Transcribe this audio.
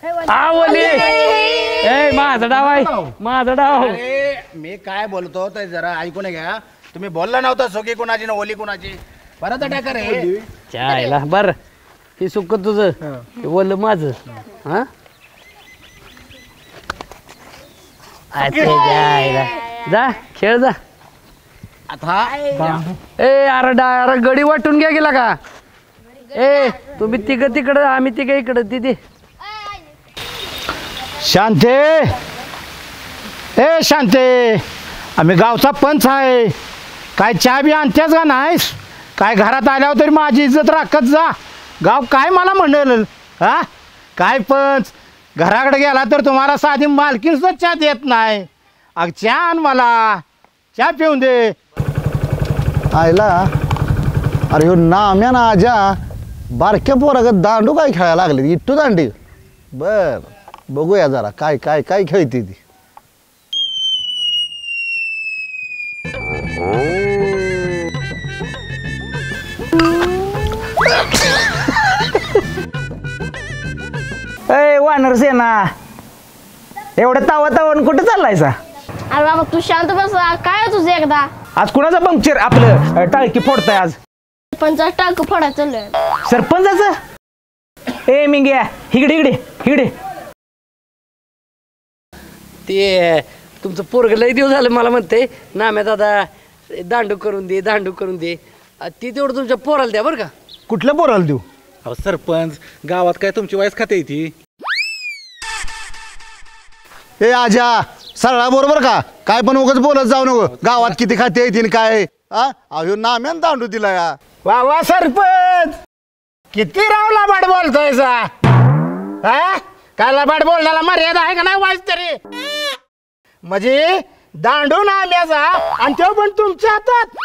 आवली ए माझा डाव आहे माझा डाव. अरे मी काय बोलतो ते जरा ऐकून घ्या. तुम्ही बोलला नव्हता सोगी कोणाची ना ओली कोणाची. परत अटॅक रे चायला बर हे सुक तुझं हे बोललं माझं. हा जा खेळ जा आता. ए अरे गडी वाटून घ्या गेला का. ए तुम्ही तिघं तिकडं आम्ही तिघं इकडं तिथे. शांते ए शांते आम्ही गावचा पंच आहे. काय चहा बी आणतेच का नाहीस. काय घरात आल्यावर तरी माझी इज्जत राखत जा. गाव काय मला म्हणेल. हा काय पंच घराकडे गेला तर तुम्हाला साधी मालकीन सुद्धा चहा देत नाही. अग चहा आण मला चहा पिऊन दे. आयला अरे हो नाम्या ना आजा बारक्या पोरागत दांडू काय खेळायला लागले इट्टू दांडी. बर बघूया जरा काय काय काय खेळते ती. ए वानर सेना एवढं तावण कुठे चाललायसा. अरे बाबा तू शांत बस. काय तुझं एकदा आज कुणाचा पंक्चर आपलं टाळकी फोडताय आज. पंचायत टाक फोडायचं चाललंय. सरपंचाचं ए मिंग्या इकडे इकडे इकडे. ते तुमचं पोरग लय दिवस झालं मला म्हणते नाम्या दादा दांडू करून दे दांडू करून दे. ती तेवढं तुमच्या पोराला द्या बरं का. कुठल्या पोराला देऊ. अहो सरपंच गावात काय तुमची वाईस खाते ती. ए आजा सरळा बरोबर का काय पण उगाच बोलत जाऊ नको. गावात किती खाते येतील काय. अहो नाम्यान दांडू दिला या. वा वा सरपंच किती राव लाबाड बोलतोय सा. हा काय लाबाड बोलण्याला मर्यादा आहे का नाही वाईस तरी. म्हणजे दांडू नाम्याचा आणि तो पण तुमच्या हातात.